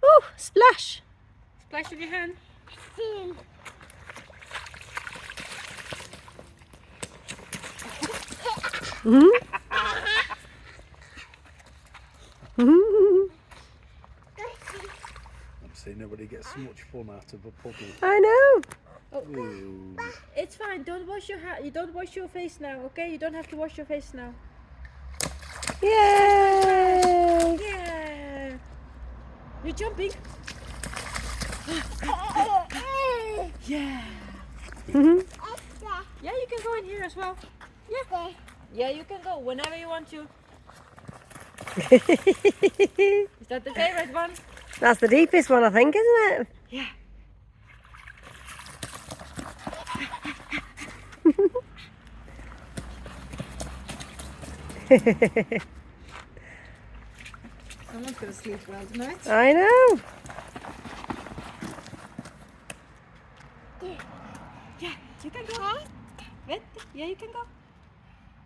Oh, splash. Splash with your hand. I've seen nobody get so much fun out of a puddle. I know. Oh, Ooh. it's fine. Don't wash your hand. You don't wash your face now, okay? You don't have to wash your face now. Yay! Yeah. You're jumping. Yeah. Yeah, you can go in here as well. Yeah. Yeah, you can go whenever you want to. Is that the favorite one? That's the deepest one, I think, isn't it? Yeah. Someone's gonna sleep well tonight. I know. Yeah, you can go. Wait. Yeah, you can go.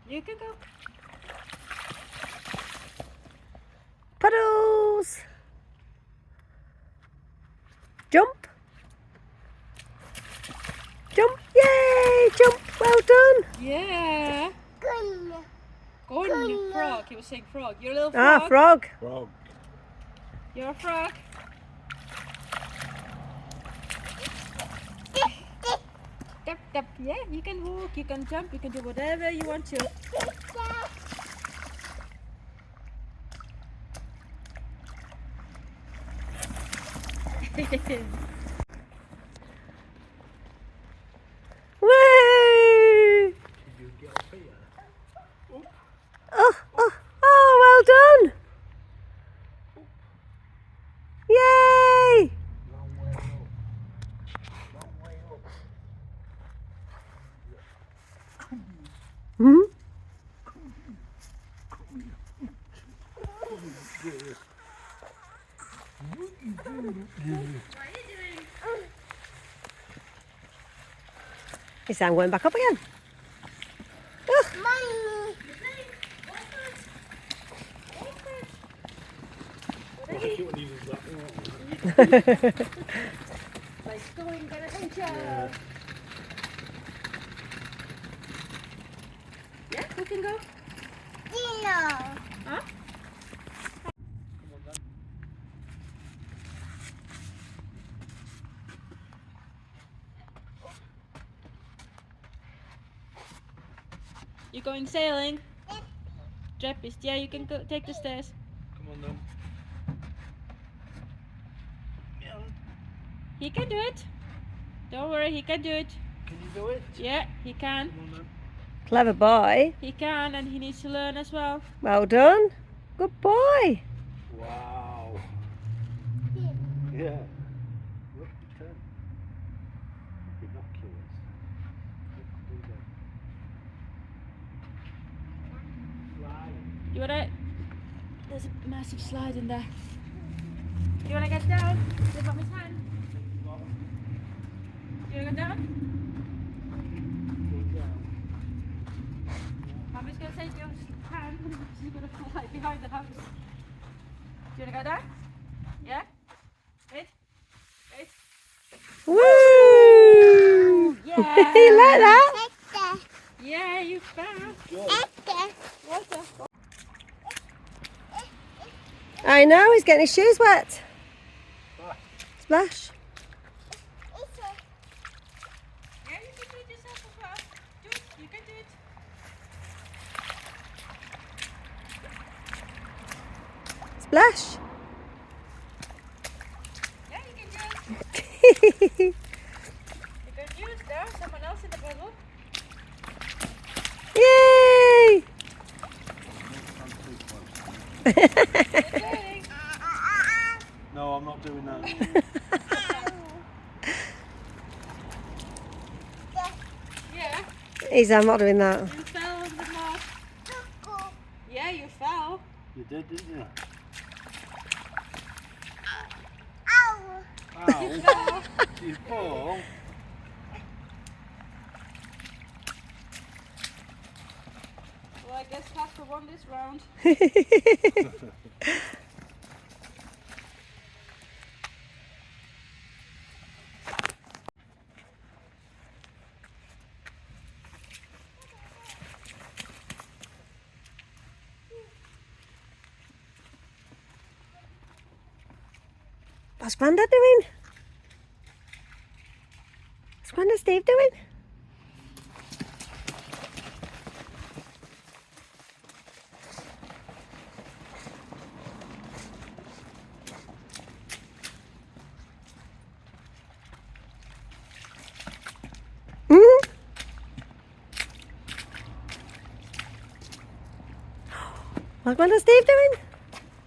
You can go. Puddles. Jump. Jump. Yay! Jump. Well done. Yeah. Go on, you frog. He was saying frog. You're a little frog. Ah, frog. Frog. You're a frog. Tap, tap. Yeah, you can walk, you can jump, you can do whatever you want to. Woo! Did you get up here? Oh, well done. Yay! Long way up. Long way up. Hmm? What are you doing? Yes, I'm going back up again. I think it when he was that one. Let's go and get a picture. Yeah. Yeah, who can go? Huh? Come on then. You going sailing? Trappist, yeah, you can go take the stairs. Come on then. Yeah. He can do it. Don't worry, he can do it. Can you do it? Yeah, he can. Come on then. Clever boy. He can, and he needs to learn as well. Well done. Good boy. Wow. Yeah. Look, turn. Binoculars. Look, do that. Fly. You wanna? There's a massive slide in there. You wanna get down? Give up his hand. You wanna go down? Go down. Mommy's gonna take your hand and you're gonna fly behind the house. Do you wanna go down? Yeah? Wait. Wait. Woo! Yeah! You like that? Yeah, you found. Water. I know, he's getting his shoes wet. Splash. Yeah, you can do it yourself as well. Do it. You can do it. Splash. Yeah, you can do it. You can use there. Someone else in the bottle. Yay! What are you doing? No, I'm not doing that. Yeah. I'm not doing that. You fell on the mud. Yeah, you fell. You did, didn't you? You Ow. fell. You fall. I guess Casper won this round. What's Grandad doing? What's Grandad Steve doing? What's Grandad Steve doing?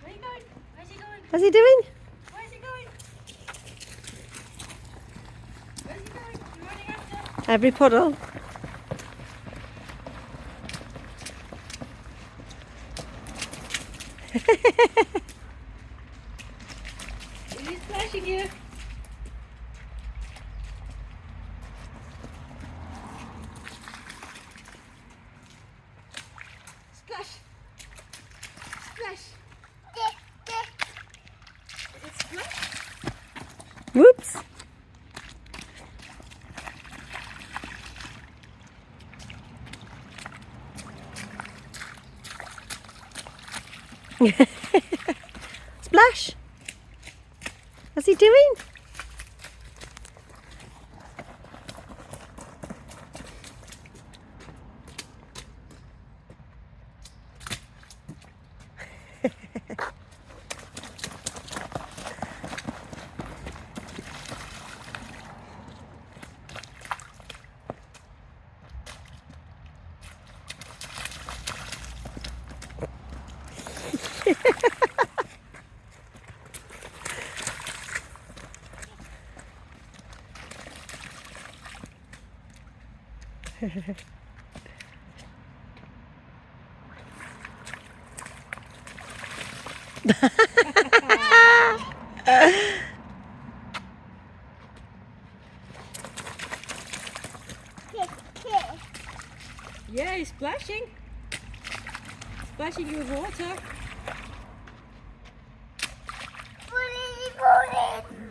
Where are you going? Where's he going? What's he doing? Where's he going? Where's he going? You're running after. Every puddle. He's splashing you. Splash. Splash. Is it splash? Whoops. Splash. What's he doing? Yeah, he's splashing. Splashing you with water.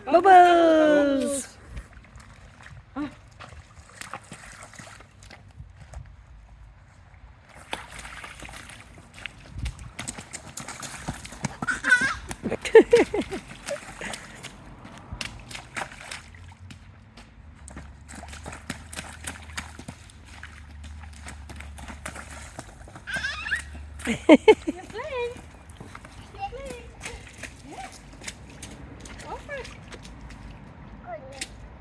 Bubbles. Oh. You're playing. You're playing. Yeah. Go for it.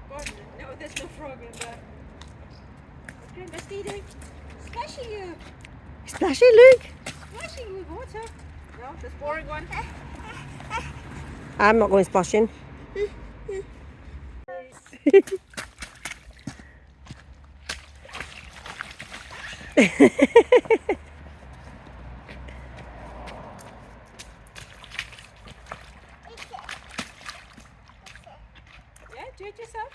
Gordon. No, there's no frog in there. Okay, what's he doing? Splashing you. Splashy, Luke. Splashing you with water. No, this boring one. I'm not going splashing. Yeah, do it yourself.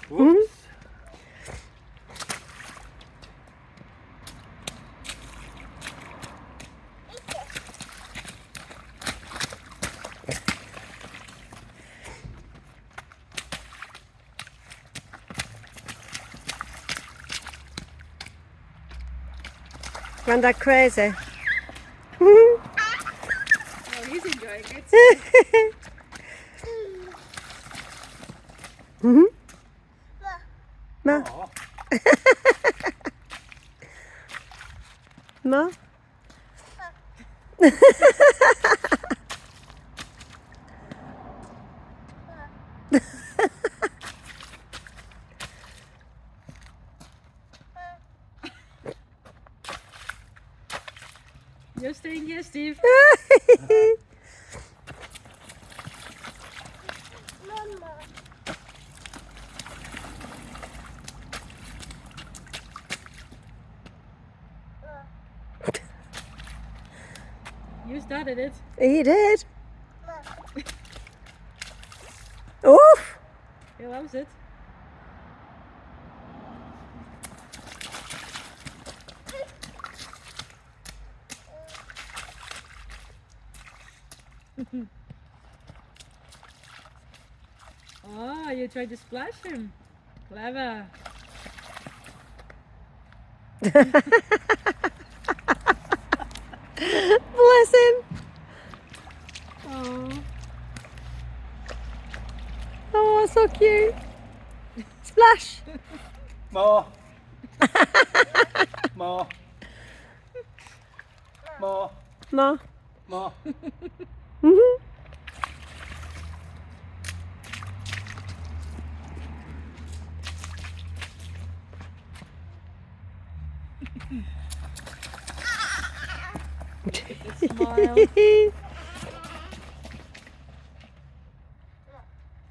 Whoops. Grandad crazy. Oh, he's enjoying it. Ma. Aw. Ma. You're staying here, Steve. You started it. He did. Oof. Heel loves it. Oh, you tried to splash him. Clever. Bless him. Oh. Oh, so cute. Splash. More. More. More. Ma. More. Mhm. Smile.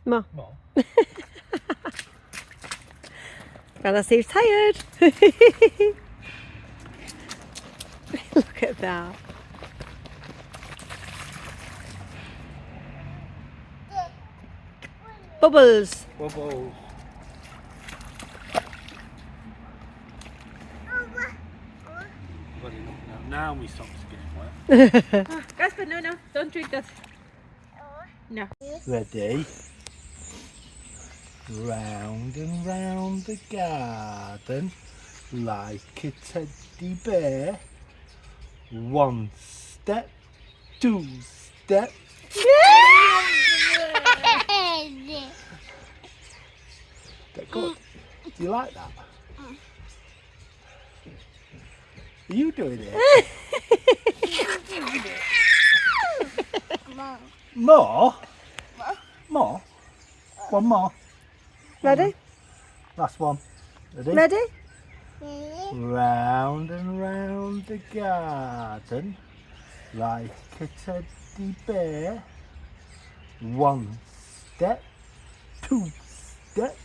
Ma. More. Brother Steve's tired. Look at that. Bubbles. Bubbles. Got enough now. Now my socks are getting wet. Oh, Casper, no, don't drink that. No. Ready? Round and round the garden like a teddy bear. One step, two step. That good. Do you like that? Are you doing it? More? More? One more. Ready? Last one. Ready? Ready? Round and round the garden like a teddy bear. One step, two step.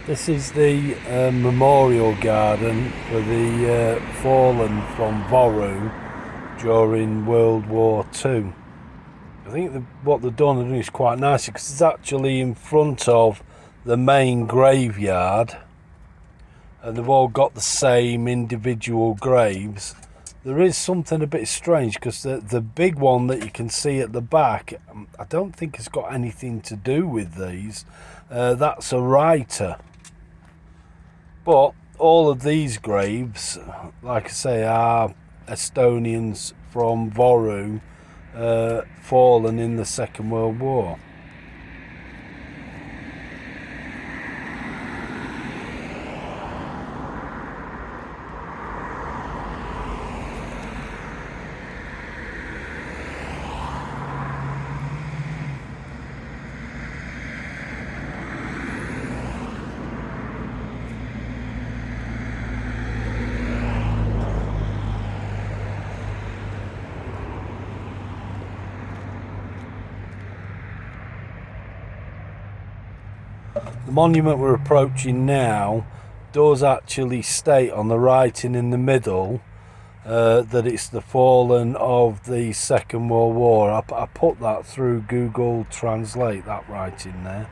This is the memorial garden for the fallen from Voru during World War II. I think what they've done is quite nice because it's actually in front of the main graveyard and they've all got the same individual graves. There is something a bit strange because the big one that you can see at the back, I don't think it's got anything to do with these. That's a writer. But all of these graves, like I say, are Estonians from Voru, fallen in the Second World War. The monument we're approaching now does actually state on the writing in the middle that it's the fallen of the Second World War. I put that through Google Translate, that writing there.